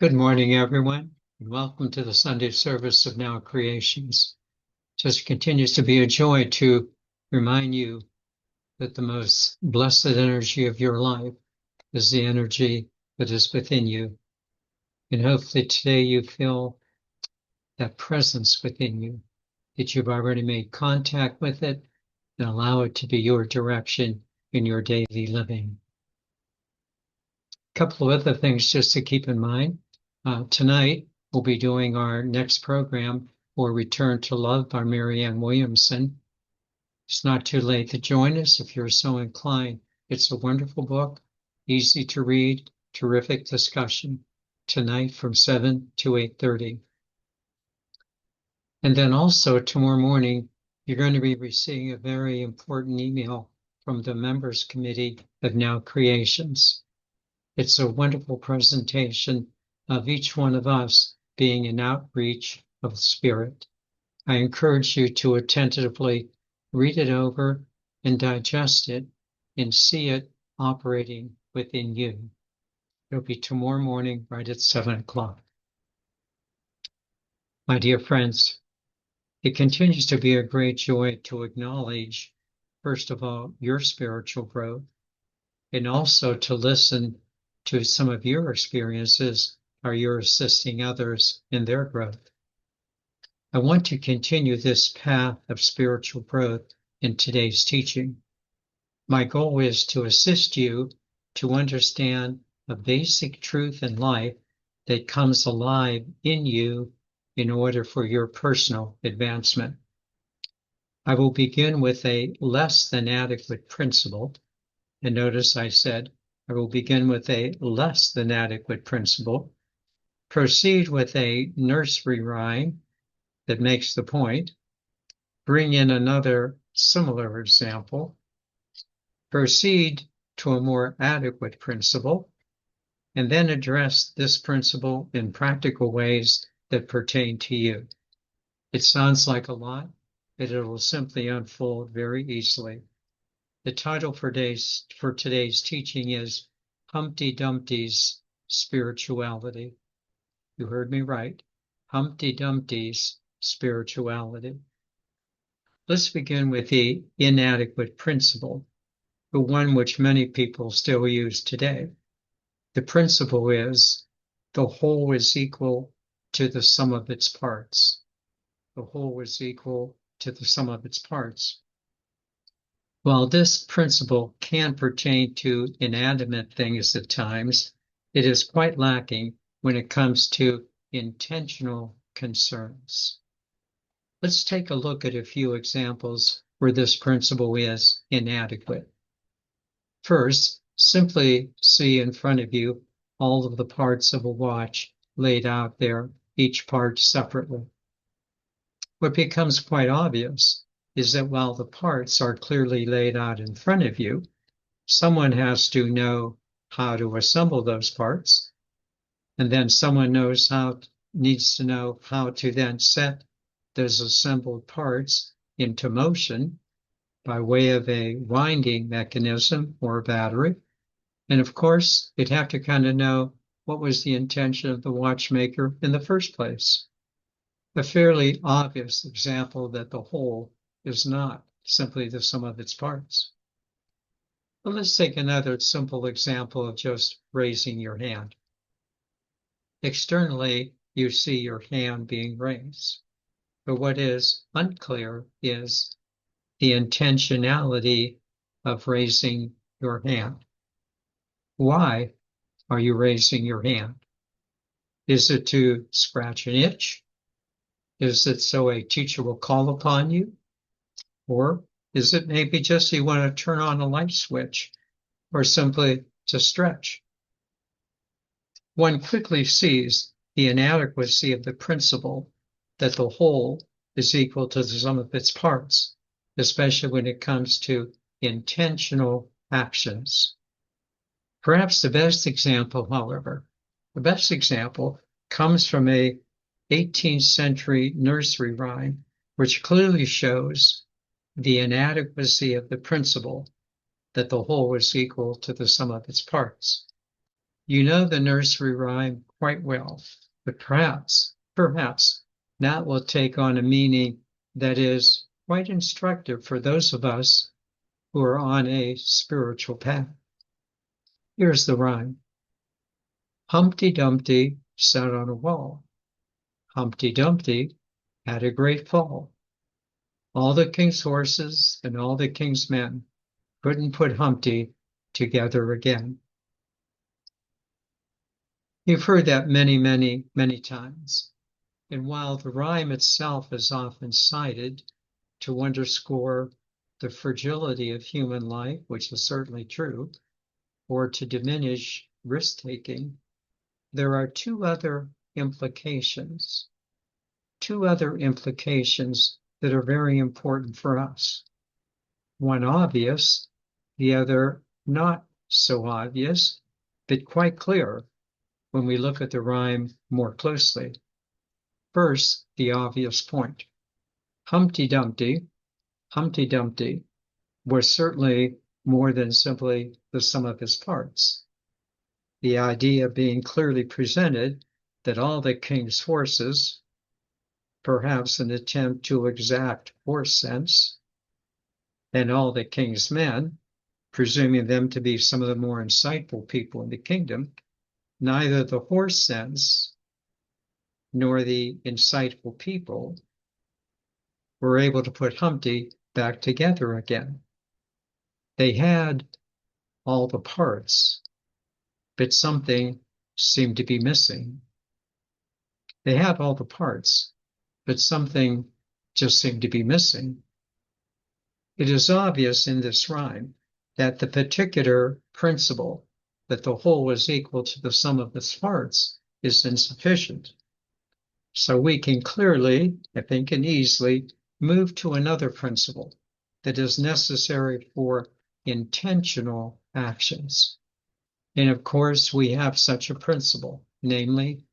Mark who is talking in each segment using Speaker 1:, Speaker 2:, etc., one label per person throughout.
Speaker 1: Good morning, everyone, and welcome to the Sunday service of Now Creations. Just continues to be a joy to remind you that the most blessed energy of your life is the energy that is within you. And hopefully today you feel that presence within you, that you've already made contact with it, and allow it to be your direction in your daily living. A couple of other things just to keep in mind. Tonight, we'll be doing our next program for Return to Love by Marianne Williamson. It's not too late to join us if you're so inclined. It's a wonderful book, easy to read, terrific discussion. Tonight from 7 to 8:30. And then also tomorrow morning, you're going to be receiving a very important email from the Members Committee of Now Creations. It's a wonderful presentation of each one of us being an outreach of the Spirit. I encourage you to attentively read it over and digest it and see it operating within you. It'll be tomorrow morning right at 7 o'clock. My dear friends, it continues to be a great joy to acknowledge, first of all, your spiritual growth, and also to listen to some of your experiences how you're assisting others in their growth. I want to continue this path of spiritual growth in today's teaching. My goal is to assist you to understand a basic truth in life that comes alive in you in order for your personal advancement. I will begin with a less than adequate principle. And notice I said, I will begin with a less than adequate principle, proceed with a nursery rhyme that makes the point, bring in another similar example, proceed to a more adequate principle, and then address this principle in practical ways that pertain to you. It sounds like a lot, but it will simply unfold very easily. The title for today's teaching is Humpty Dumpty's Spirituality. You heard me right. Humpty Dumpty's spirituality. Let's begin with the inadequate principle, the one which many people still use today. The principle is the whole is equal to the sum of its parts. The whole is equal to the sum of its parts. While this principle can pertain to inanimate things at times, it is quite lacking when it comes to intentional concerns. Let's take a look at a few examples where this principle is inadequate. First, simply see in front of you all of the parts of a watch laid out there, each part separately. What becomes quite obvious is that while the parts are clearly laid out in front of you, someone has to know how to assemble those parts, and then someone needs to know how to then set those assembled parts into motion by way of a winding mechanism or a battery. And of course, they'd have to kind of know what was the intention of the watchmaker in the first place. A fairly obvious example that the whole is not simply the sum of its parts. But let's take another simple example of just raising your hand. Externally, you see your hand being raised. But what is unclear is the intentionality of raising your hand. Why are you raising your hand? Is it to scratch an itch? Is it so a teacher will call upon you? Or is it maybe just you want to turn on a light switch or simply to stretch? One quickly sees the inadequacy of the principle that the whole is equal to the sum of its parts, especially when it comes to intentional actions. Perhaps the best example, however, comes from a 18th century nursery rhyme, which clearly shows the inadequacy of the principle that the whole is equal to the sum of its parts. You know the nursery rhyme quite well. But perhaps that will take on a meaning that is quite instructive for those of us who are on a spiritual path. Here's the rhyme. Humpty Dumpty sat on a wall. Humpty Dumpty had a great fall. All the king's horses and all the king's men couldn't put Humpty together again. You've heard that many, many, many times. And while the rhyme itself is often cited to underscore the fragility of human life, which is certainly true, or to diminish risk-taking, there are two other implications that are very important for us. One obvious, the other not so obvious, but quite clear when we look at the rhyme more closely. First, the obvious point. Humpty Dumpty was certainly more than simply the sum of his parts. The idea being clearly presented that all the king's horses, perhaps an attempt to exact horse sense, and all the king's men, presuming them to be some of the more insightful people in the kingdom, neither the horse sense nor the insightful people were able to put Humpty back together again. They had all the parts, but something seemed to be missing. They had all the parts, but something just seemed to be missing. It is obvious in this rhyme that the particular principle that the whole is equal to the sum of its parts is insufficient. So we can clearly, I think, and easily move to another principle that is necessary for intentional actions. And of course, we have such a principle, namely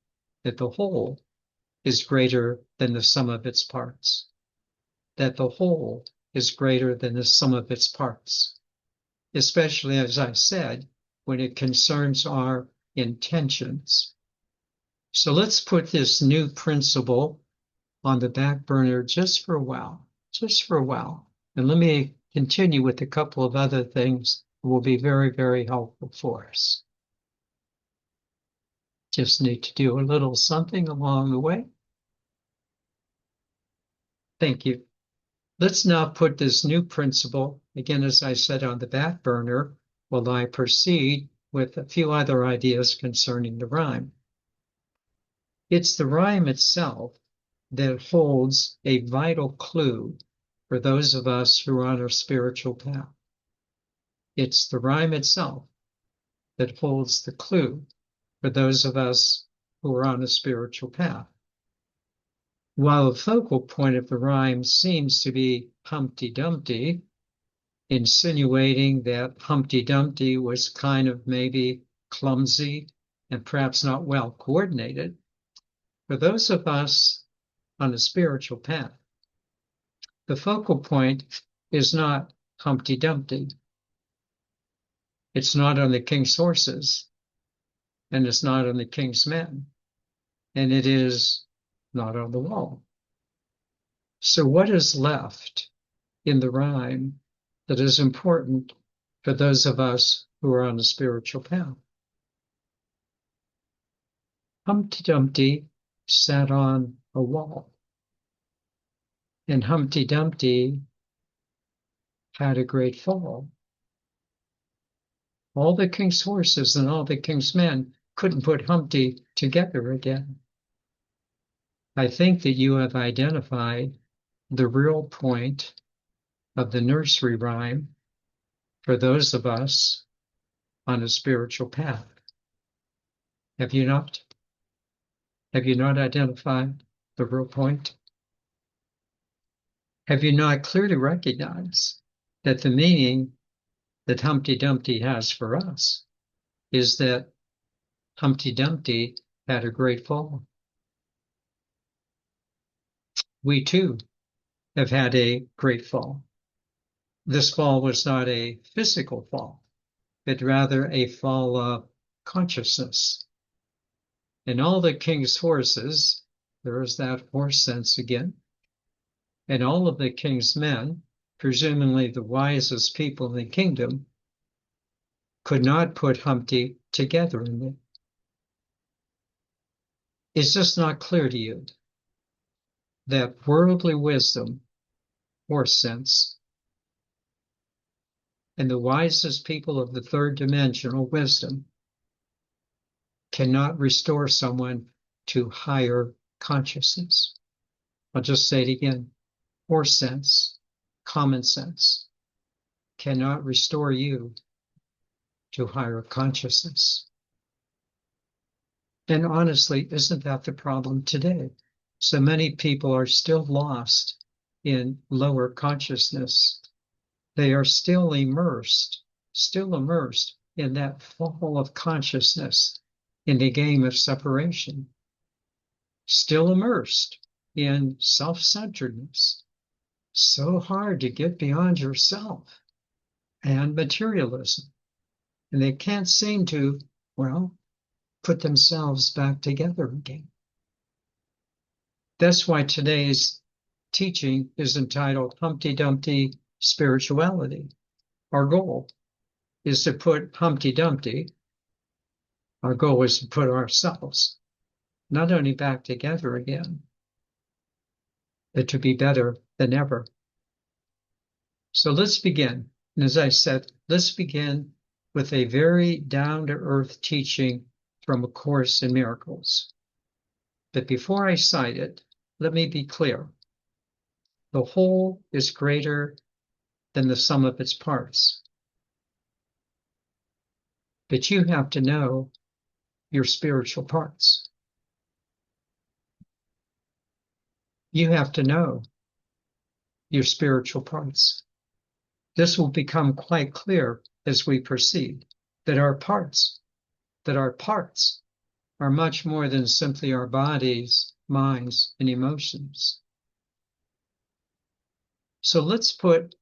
Speaker 1: that the whole is greater than the sum of its parts. That the whole is greater than the sum of its parts, especially, as I said, when it concerns our intentions. So let's put this new principle on the back burner just for a while. And let me continue with a couple of other things that will be very, very helpful for us. Just need to do a little something along the way. Thank you. Let's now put this new principle, again, as I said, on the back burner while I proceed with a few other ideas concerning the rhyme. It's the rhyme itself that holds a vital clue for those of us who are on our spiritual path. It's the rhyme itself that holds the clue for those of us who are on a spiritual path. While the focal point of the rhyme seems to be Humpty Dumpty, insinuating that Humpty Dumpty was kind of maybe clumsy and perhaps not well coordinated, for those of us on a spiritual path, the focal point is not Humpty Dumpty. It's not on the king's horses, and it's not on the king's men, and it is not on the wall. So what is left in the rhyme that is important for those of us who are on a spiritual path? Humpty Dumpty sat on a wall, and Humpty Dumpty had a great fall. All the king's horses and all the king's men couldn't put Humpty together again. I think that you have identified the real point of the nursery rhyme for those of us on a spiritual path. Have you not? Have you not identified the real point? Have you not clearly recognized that the meaning that Humpty Dumpty has for us is that Humpty Dumpty had a great fall? We too have had a great fall. This fall was not a physical fall, but rather a fall of consciousness. And all the king's horses, there is that horse sense again, and all of the king's men, presumably the wisest people in the kingdom, could not put Humpty together in it. It's just not clear to you that worldly wisdom, horse sense, and the wisest people of the third dimensional wisdom cannot restore someone to higher consciousness. I'll just say it again. Horse sense, common sense, cannot restore you to higher consciousness. And honestly, isn't that the problem today? So many people are still lost in lower consciousness. They are still immersed in that fall of consciousness, in the game of separation, still immersed in self-centeredness. So hard to get beyond yourself and materialism. And they can't seem to, well, put themselves back together again. That's why today's teaching is entitled Humpty Dumpty Spirituality. Our goal is to put Humpty Dumpty, our goal is to put ourselves not only back together again, but to be better than ever. So let's begin. And as I said, let's begin with a very down-to-earth teaching from A Course in Miracles. But before I cite it, let me be clear. The whole is greater than the sum of its parts. But you have to know your spiritual parts. You have to know your spiritual parts. This will become quite clear as we proceed, that our parts are much more than simply our bodies, minds, and emotions. So let's put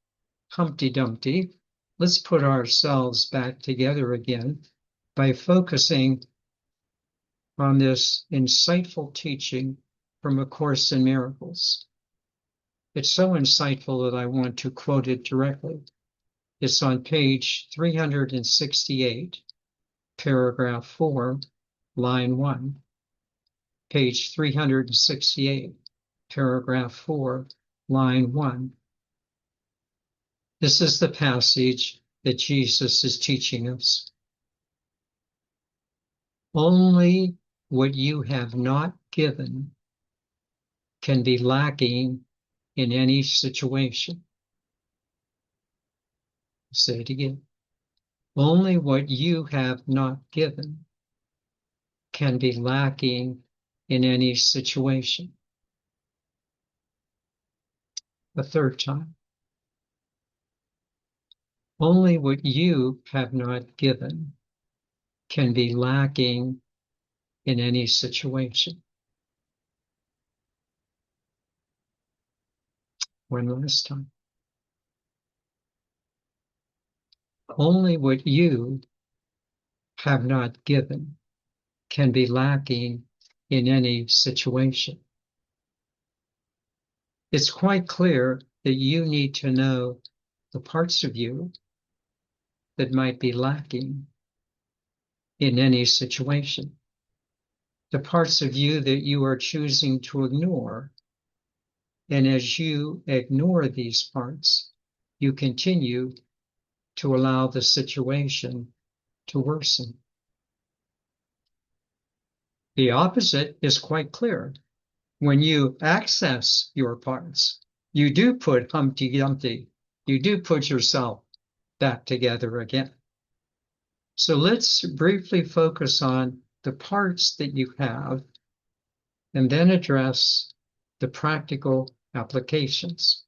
Speaker 1: Humpty Dumpty, let's put ourselves back together again by focusing on this insightful teaching from A Course in Miracles. It's so insightful that I want to quote it directly. It's on page 368, paragraph 4, line 1. Page 368, paragraph 4, line 1. This is the passage that Jesus is teaching us. Only what you have not given can be lacking in any situation. I'll say it again. Only what you have not given can be lacking in any situation. A third time. Only what you have not given can be lacking in any situation. One last time. Only what you have not given can be lacking in any situation. It's quite clear that you need to know the parts of you that might be lacking in any situation. The parts of you that you are choosing to ignore. And as you ignore these parts, you continue to allow the situation to worsen. The opposite is quite clear. When you access your parts, you do put Humpty Dumpty, you do put yourself back together again. So let's briefly focus on the parts that you have and then address the practical applications.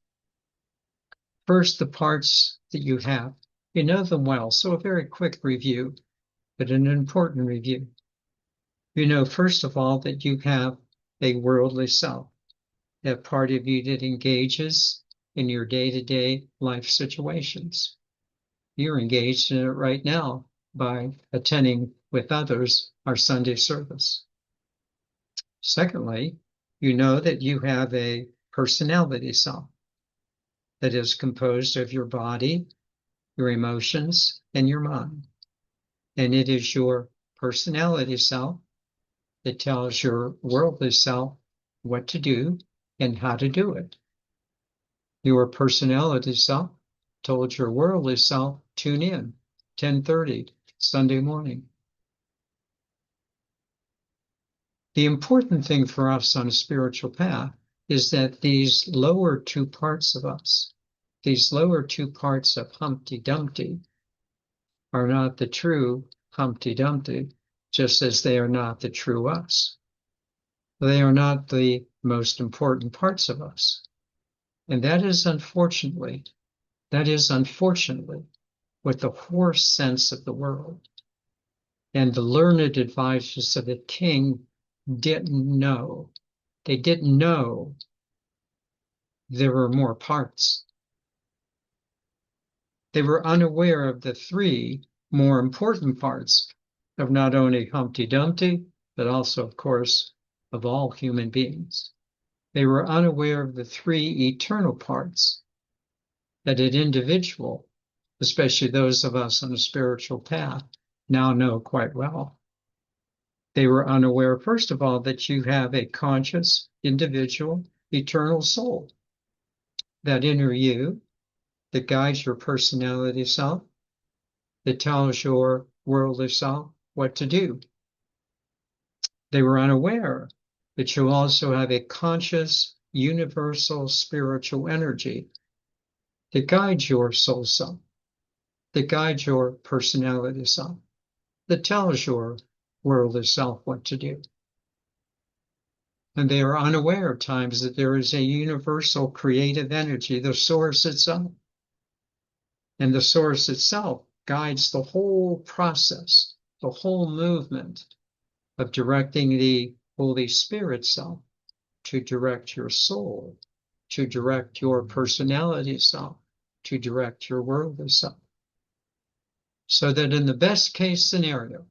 Speaker 1: First, the parts that you have. You know them well, so a very quick review, but an important review. You know, first of all, that you have a worldly self, that part of you that engages in your day-to-day life situations. You're engaged in it right now by attending with others our Sunday service. Secondly, you know that you have a personality self that is composed of your body, your emotions, and your mind. And it is your personality self that tells your worldly self what to do and how to do it. Your personality self told your worldly self, tune in, 10:30 Sunday morning. The important thing for us on a spiritual path is that these lower two parts of us, these lower two parts of Humpty Dumpty, are not the true Humpty Dumpty, just as they are not the true us. They are not the most important parts of us. And that is unfortunately what the horse sense of the world and the learned advisors of the king didn't know. They didn't know there were more parts. They were unaware of the three more important parts of not only Humpty Dumpty, but also, of course, of all human beings. They were unaware of the three eternal parts that an individual, especially those of us on a spiritual path, now know quite well. They were unaware, first of all, that you have a conscious, individual, eternal soul, that inner you that guides your personality self, that tells your worldly self what to do. They were unaware that you also have a conscious, universal spiritual energy that guides your soul self, that guides your personality self, that tells your worldly self what to do. And they are unaware at times that there is a universal creative energy, the source itself. And the source itself guides the whole process, the whole movement of directing the Holy Spirit self to direct your soul, to direct your personality self, to direct your worldly self. So that in the best case scenario,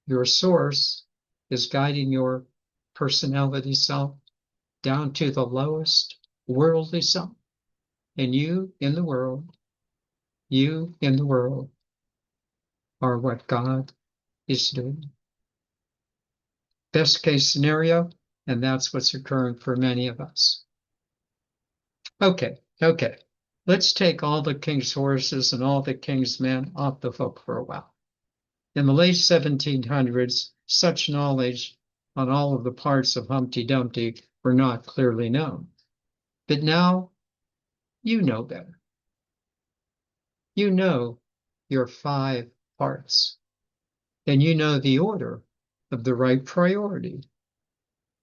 Speaker 1: your source is guiding your personality self down to the lowest worldly self. And you in the world are what God is doing. Best case scenario, and that's what's occurring for many of us. Okay. Let's take all the king's horses and all the king's men off the hook for a while. In the late 1700s, such knowledge on all of the parts of Humpty Dumpty were not clearly known. But now you know better. You know your 5 parts, and you know the order of the right priority,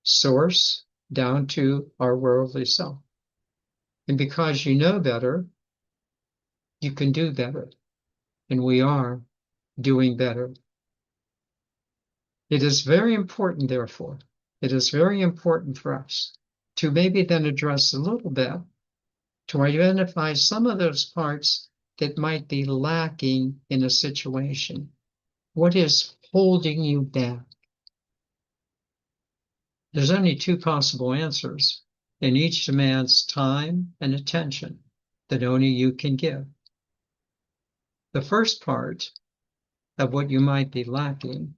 Speaker 1: source down to our worldly self. And because you know better, you can do better. And we are doing better. It is very important, therefore, it is very important for us to maybe then address a little bit, to identify some of those parts that might be lacking in a situation. What is holding you back? There's only 2 possible answers, and each demands time and attention that only you can give. The first part of what you might be lacking,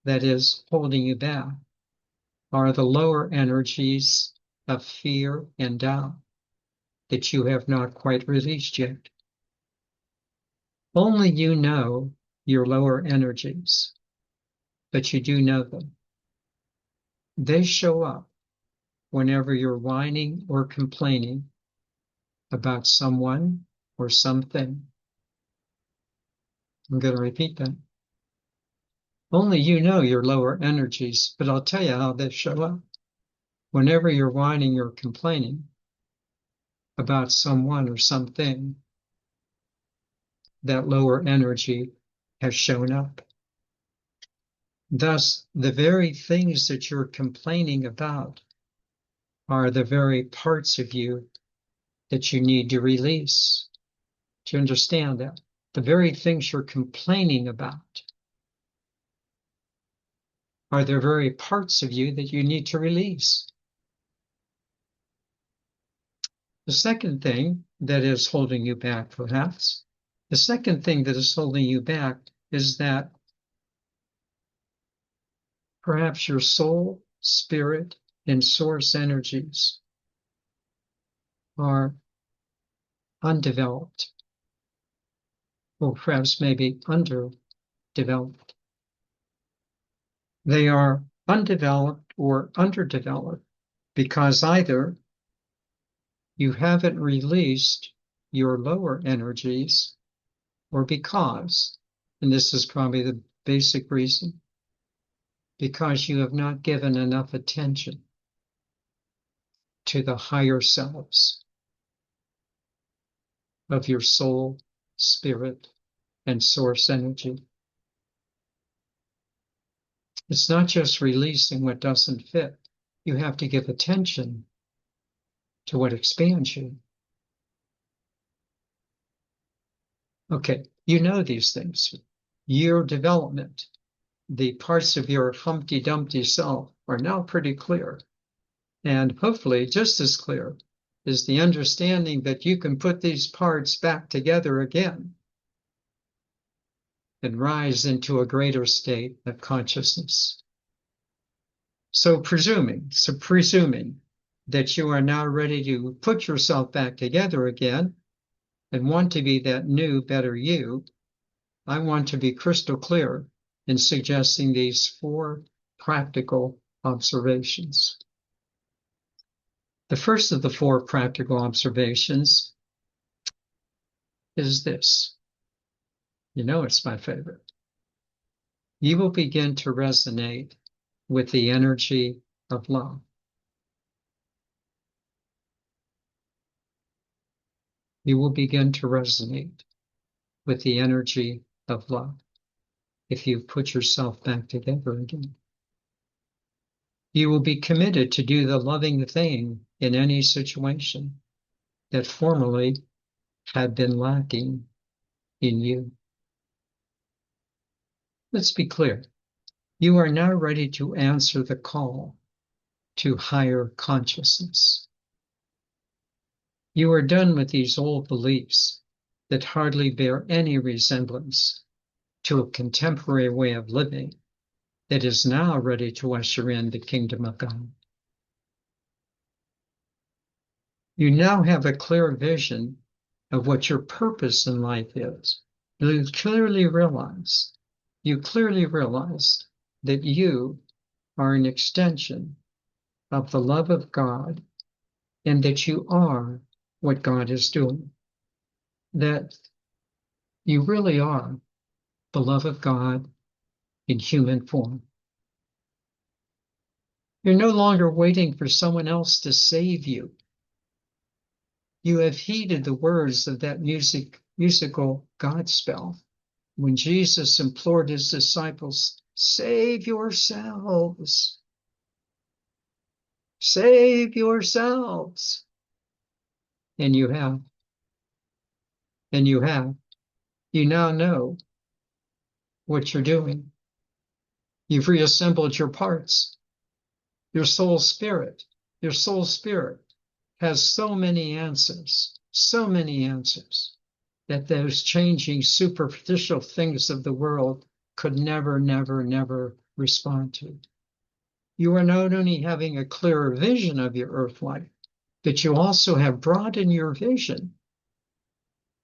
Speaker 1: that is holding you back, are the lower energies of fear and doubt that you have not quite released yet. Only you know your lower energies, but you do know them. They show up whenever you're whining or complaining about someone or something. I'm going to repeat that. Only you know your lower energies, but I'll tell you how they show up. Whenever you're whining or complaining about someone or something, that lower energy has shown up. Thus, the very things that you're complaining about are the very parts of you that you need to release. Do you understand that? The very things you're complaining about are the very parts of you that you need to release. The second thing that is holding you back, perhaps, the second thing that is holding you back is that perhaps your soul, spirit, and source energies are undeveloped, or perhaps maybe underdeveloped. They are undeveloped or underdeveloped because either you haven't released your lower energies, or because, and this is probably the basic reason, because you have not given enough attention to the higher selves of your soul, spirit, and source energy. It's not just releasing what doesn't fit. You have to give attention to what expands you. Okay, you know these things. Your development, the parts of your Humpty Dumpty self are now pretty clear. And hopefully just as clear is the understanding that you can put these parts back together again and rise into a greater state of consciousness. So presuming that you are now ready to put yourself back together again and want to be that new, better you, I want to be crystal clear in suggesting these 4 practical observations. The first of the 4 practical observations is this. You know it's my favorite. You will begin to resonate with the energy of love. You will begin to resonate with the energy of love if you put yourself back together again. You will be committed to do the loving thing in any situation that formerly had been lacking in you. Let's be clear. You are now ready to answer the call to higher consciousness. You are done with these old beliefs that hardly bear any resemblance to a contemporary way of living that is now ready to usher in the kingdom of God. You now have a clear vision of what your purpose in life is. You clearly realize that you are an extension of the love of God and that you are what God is doing. That you really are the love of God in human form. You're no longer waiting for someone else to save you. You have heeded the words of that musical Godspell when Jesus implored his disciples, save yourselves. Save yourselves. And you have. And you have. You now know what you're doing. You've reassembled your parts. Your soul spirit has so many answers, that those changing superficial things of the world could never respond to. You are not only having a clearer vision of your earth life, but you also have broadened your vision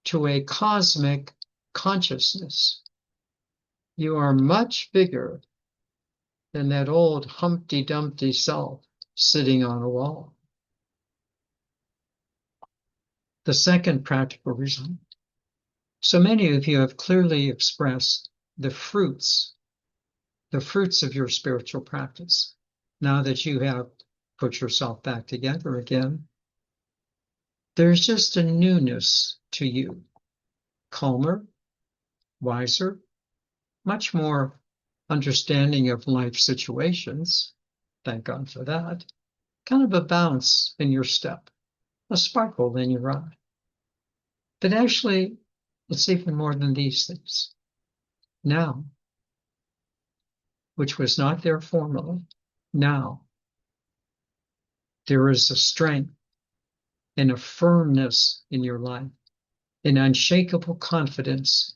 Speaker 1: to a cosmic consciousness. You are much bigger than that old Humpty Dumpty self sitting on a wall. The second practical result. So many of you have clearly expressed the fruits of your spiritual practice. Now that you have put yourself back together again, there's just a newness to you. Calmer, wiser, much more understanding of life situations. Thank God for that. Kind of a bounce in your step, a sparkle in your eye. But actually, it's even more than these things. Now, which was not there formerly. Now, there is a strength and a firmness in your life, an unshakable confidence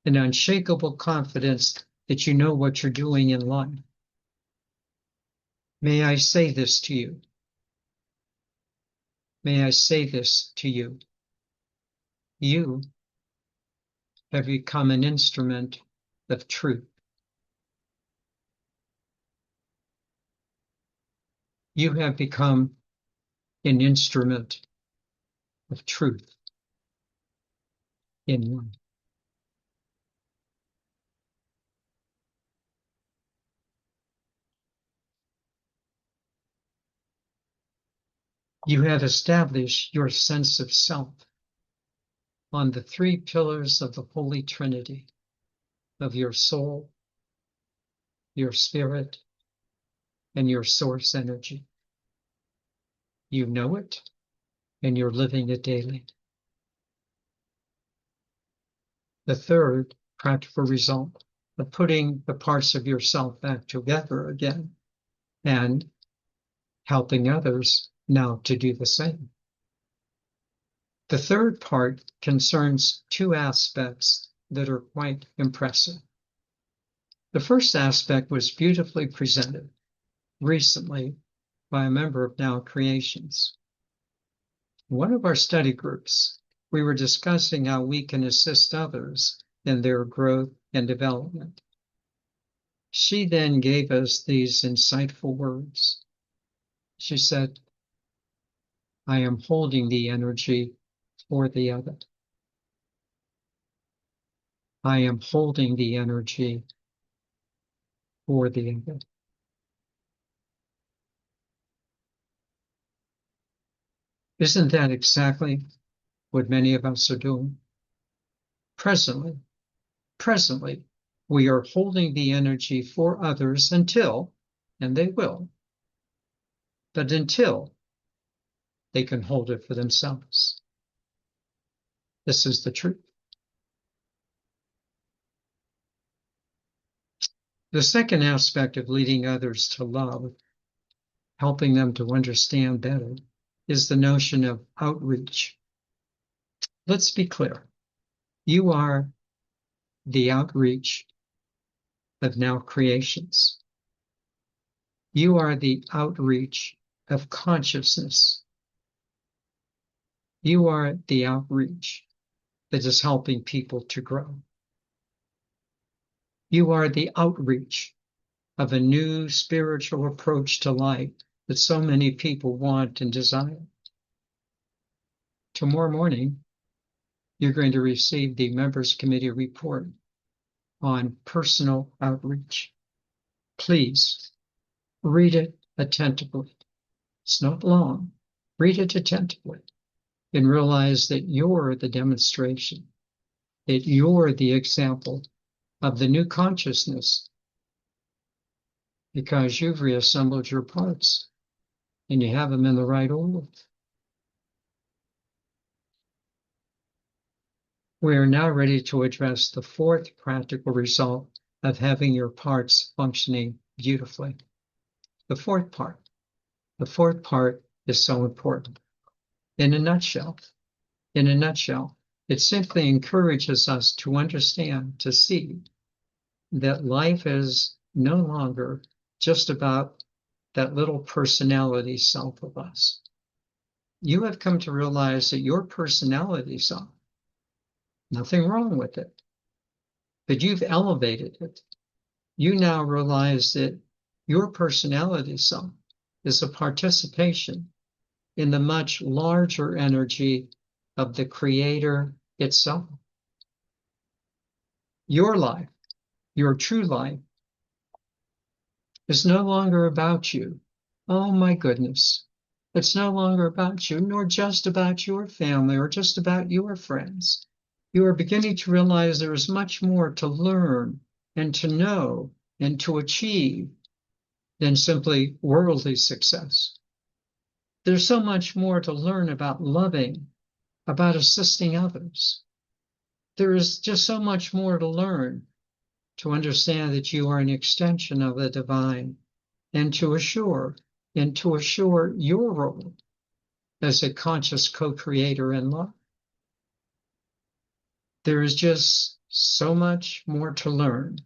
Speaker 1: that you know what you're doing in life. May I say this to you? May I say this to you? You have become an instrument of truth. You have become an instrument of truth in life. You have established your sense of self on the three pillars of the Holy Trinity, of your soul, your spirit, and your source energy. You know it, and you're living it daily. The third practical result of putting the parts of yourself back together again and helping others now to do the same. The third part concerns two aspects that are quite impressive. The first aspect was beautifully presented recently by a member of Now Creations. In one of our study groups, we were discussing how we can assist others in their growth and development. She then gave us these insightful words. She said, I am holding the energy for the other. I am holding the energy for the other. Isn't that exactly what many of us are doing? Presently, we are holding the energy for others until, and they will, but until they can hold it for themselves. This is the truth. The second aspect of leading others to love, helping them to understand better, is the notion of outreach. Let's be clear. You are the outreach of Now Creations. You are the outreach of consciousness. You are the outreach that is helping people to grow. You are the outreach of a new spiritual approach to life that so many people want and desire. Tomorrow morning, you're going to receive the Members Committee report on personal outreach. Please read it attentively. It's not long. Read it attentively and realize that you're the demonstration, that you're the example of the new consciousness, because you've reassembled your parts and you have them in the right order. We are now ready to address the fourth practical result of having your parts functioning beautifully. The fourth part is so important. In a nutshell, it simply encourages us to understand, to see that life is no longer just about that little personality self of us. You have come to realize that your personality self, nothing wrong with it, but you've elevated it. You now realize that your personality self is a participation in the much larger energy of the Creator itself. Your life, your true life, is no longer about you. Oh my goodness. It's no longer about you, nor just about your family or just about your friends. You are beginning to realize there is much more to learn and to know and to achieve than simply worldly success. There's so much more to learn about loving, about assisting others. There is just so much more to learn to understand that you are an extension of the divine, and to assure your role as a conscious co-creator in love. There is just so much more to learn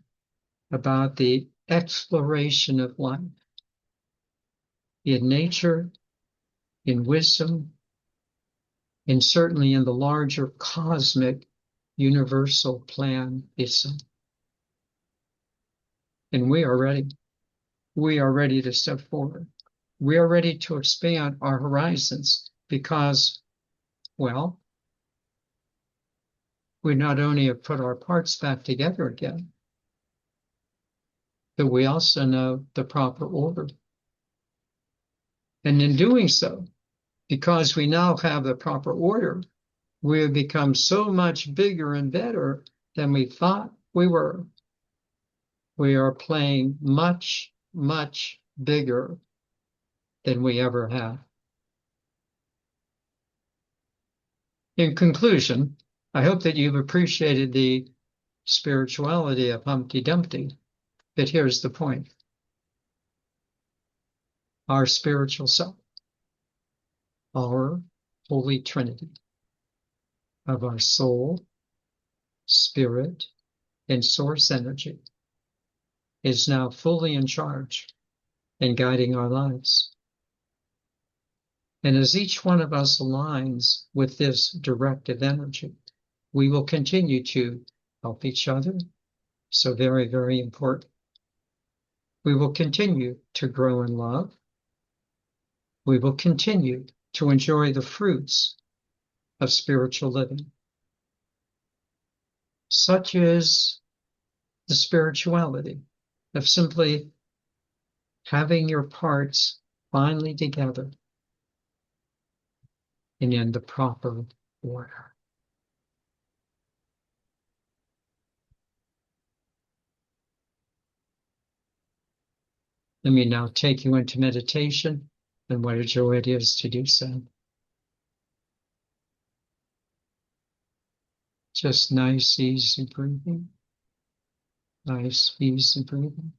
Speaker 1: about the exploration of life in nature, in wisdom, and certainly in the larger cosmic universal plan-ism. And we are ready. We are ready to step forward. We are ready to expand our horizons because, well, we not only have put our parts back together again, but we also know the proper order. And in doing so, because we now have the proper order, we have become so much bigger and better than we thought we were. We are playing much, much bigger than we ever have. In conclusion, I hope that you've appreciated the spirituality of Humpty Dumpty, but here's the point. Our spiritual self, our Holy Trinity of our soul, spirit, and source energy is now fully in charge and guiding our lives. And as each one of us aligns with this directive energy, we will continue to help each other. So very, very important. We will continue to grow in love. We will continue to enjoy the fruits of spiritual living. Such is the spirituality of simply having your parts finally together and in the proper order. Let me now take you into meditation, and what a joy it is to do so. Just nice, easy breathing. Nice, easy breathing.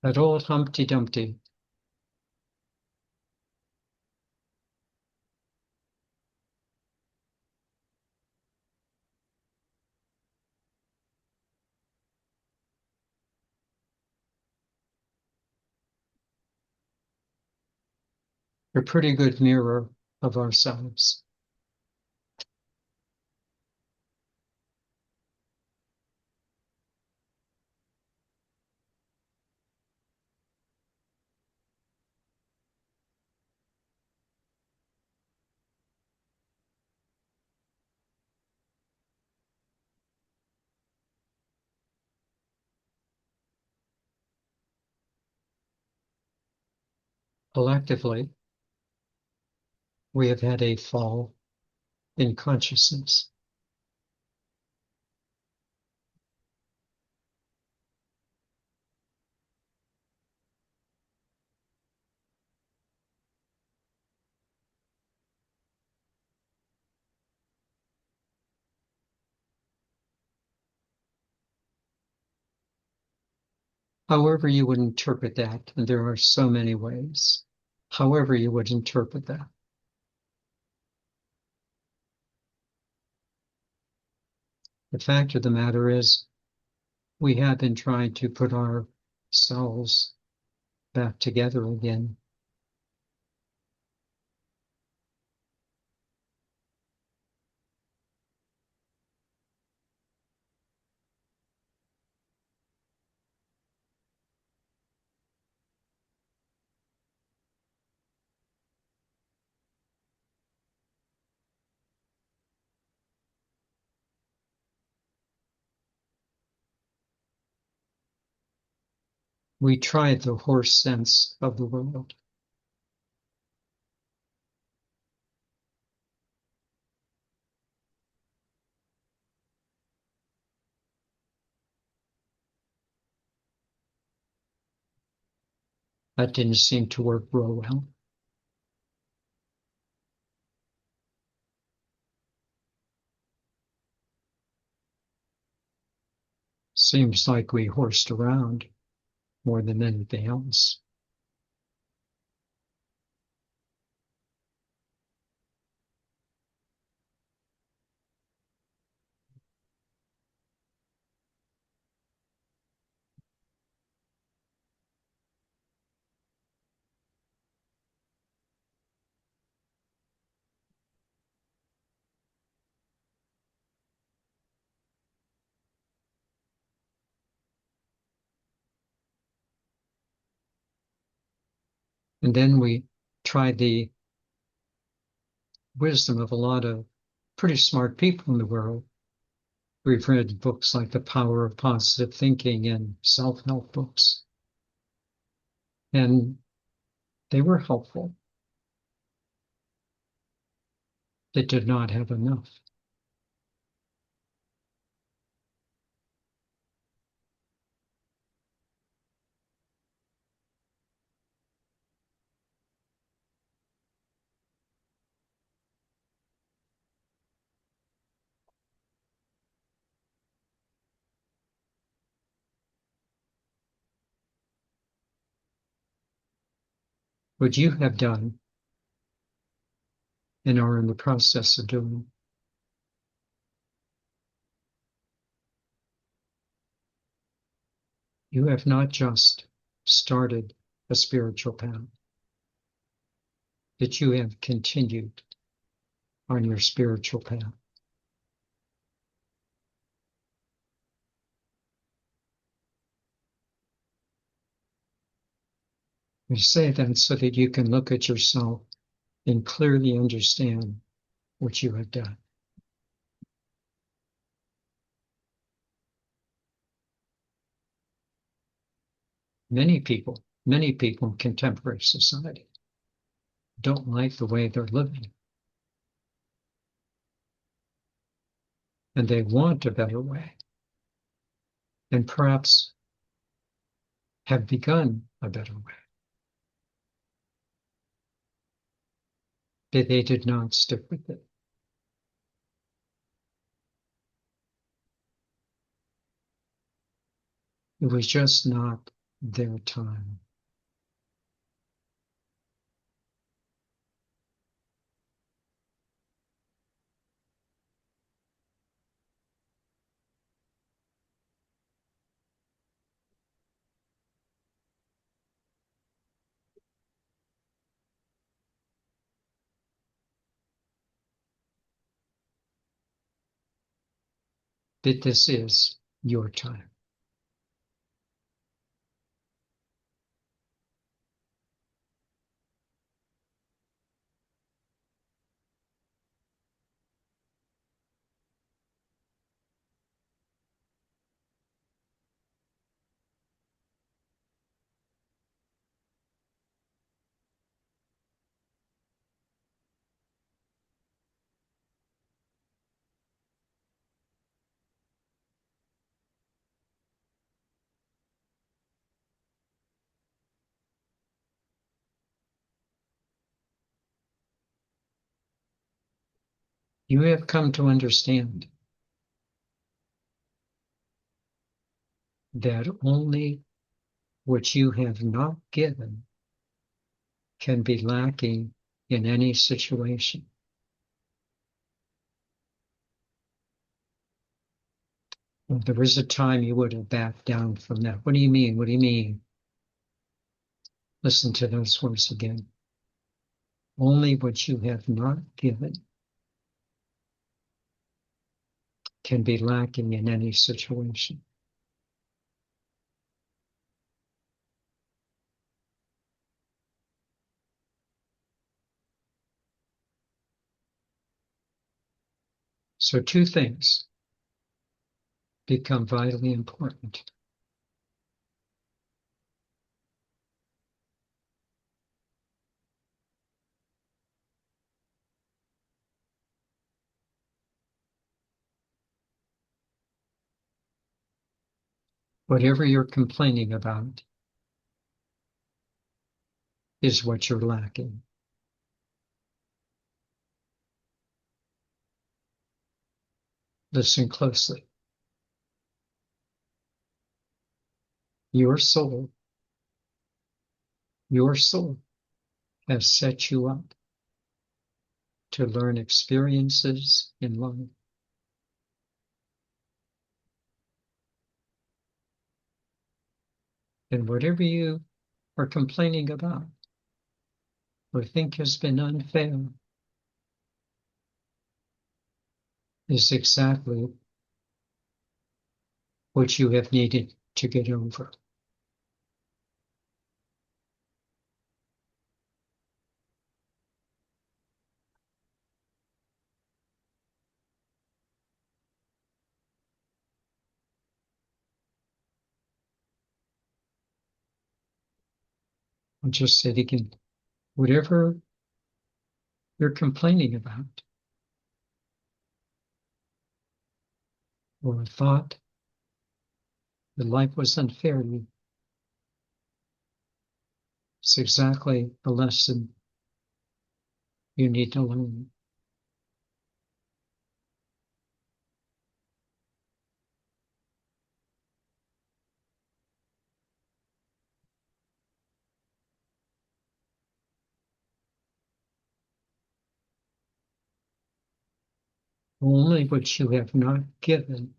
Speaker 1: That old Humpty Dumpty. A pretty good mirror of ourselves. Collectively, we have had a fall in consciousness. However you would interpret that, and there are so many ways, however you would interpret that. The fact of the matter is, we have been trying to put ourselves back together again. We tried the horse sense of the world. That didn't seem to work real well. Seems like we horsed around more than anything else. And then we tried the wisdom of a lot of pretty smart people in the world. We've read books like The Power of Positive Thinking and self-help books. And they were helpful. They did not have enough. What you have done and are in the process of doing, you have not just started a spiritual path, that you have continued on your spiritual path. We say that so that you can look at yourself and clearly understand what you have done. Many people in contemporary society don't like the way they're living. And they want a better way. And perhaps have begun a better way. But they did not stick with it. It was just not their time. But this is your time. You have come to understand that only what you have not given can be lacking in any situation. Well, there was a time you would have backed down from that. What do you mean? What do you mean? Listen to those words again. Only what you have not given can be lacking in any situation. So two things become vitally important. Whatever you're complaining about is what you're lacking. Listen closely. Your soul has set you up to learn experiences in life. And whatever you are complaining about or think has been unfair is exactly what you have needed to get over. I'll just say it again. Whatever you're complaining about or thought that life was unfair to you, it's exactly the lesson you need to learn. Only what you have not given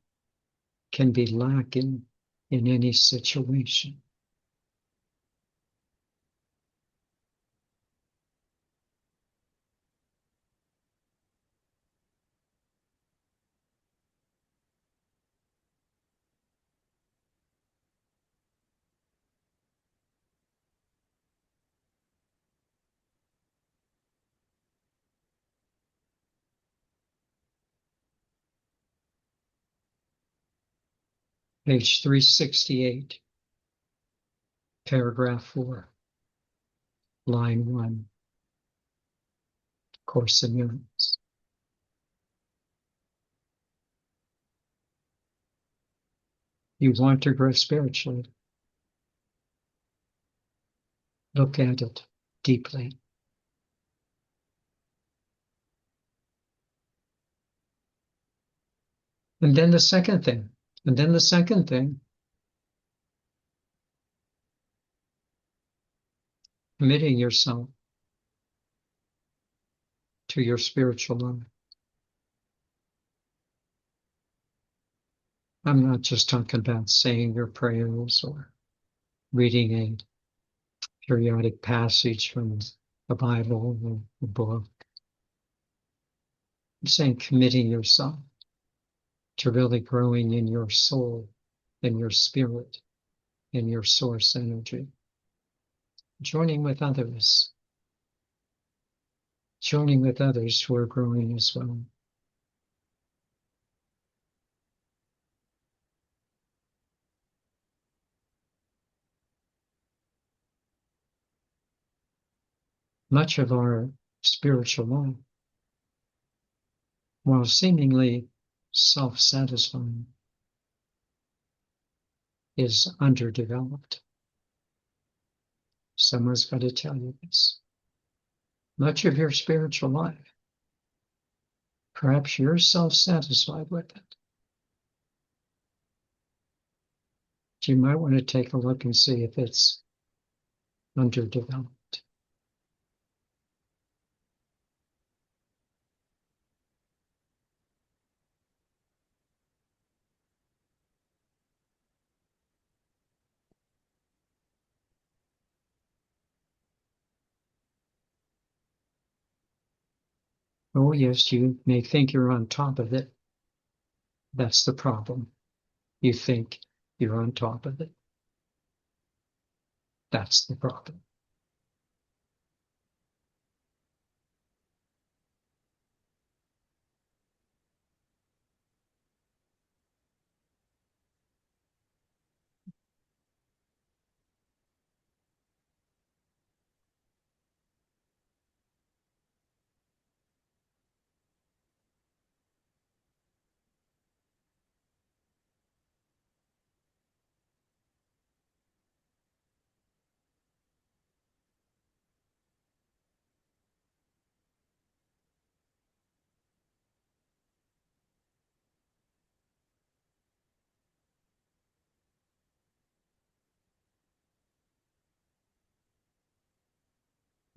Speaker 1: can be lacking in any situation. Page 368, paragraph 4, line 1, Course in Miracles. You want to grow spiritually. Look at it deeply. And then the second thing, committing yourself to your spiritual life. I'm not just talking about saying your prayers or reading a periodic passage from the Bible or a book. I'm saying committing yourself to really growing in your soul, in your spirit, in your source energy. Joining with others who are growing as well. Much of our spiritual life, while seemingly self-satisfying, is underdeveloped. Someone's got to tell you this. Much of your spiritual life, perhaps you're self-satisfied with it. You might want to take a look and see if it's underdeveloped. Oh, yes, you may think you're on top of it. That's the problem. You think you're on top of it. That's the problem.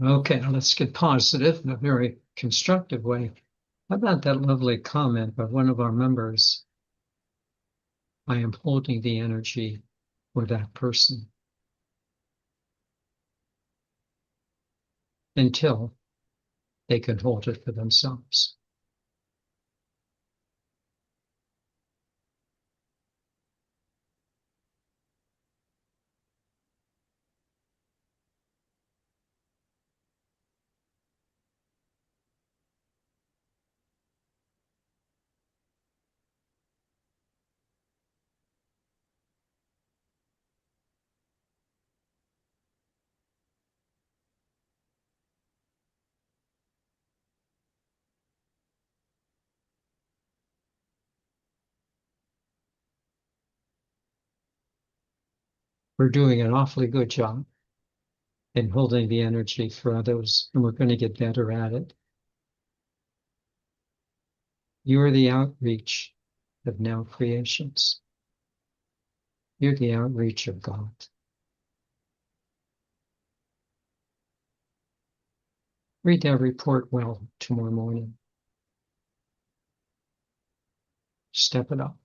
Speaker 1: Okay, let's get positive in a very constructive way. How about that lovely comment by one of our members? I am holding the energy for that person until they can hold it for themselves. We're doing an awfully good job in holding the energy for others, and we're going to get better at it. You are the outreach of now creations. You're the outreach of God. Read that report well tomorrow morning. Step it up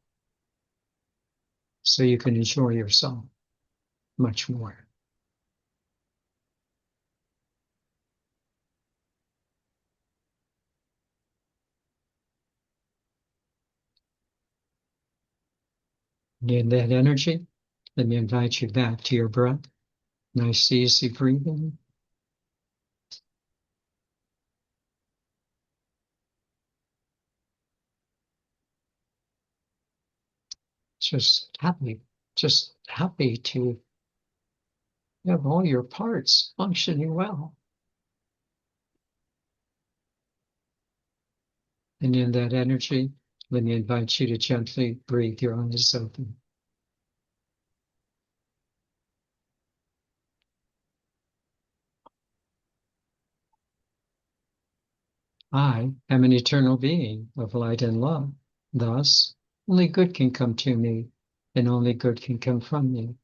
Speaker 1: so you can enjoy yourself much more. Need that energy? Let me invite you back to your breath. Nice, easy breathing. Just happy to have all your parts functioning well. And in that energy, let me invite you to gently breathe your eyes open. I am an eternal being of light and love. Thus, only good can come to me, and only good can come from me.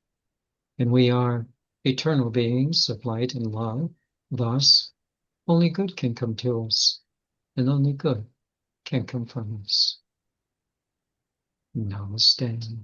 Speaker 1: And we are eternal beings of light and love. Thus, only good can come to us, and only good can come from us. Namaste.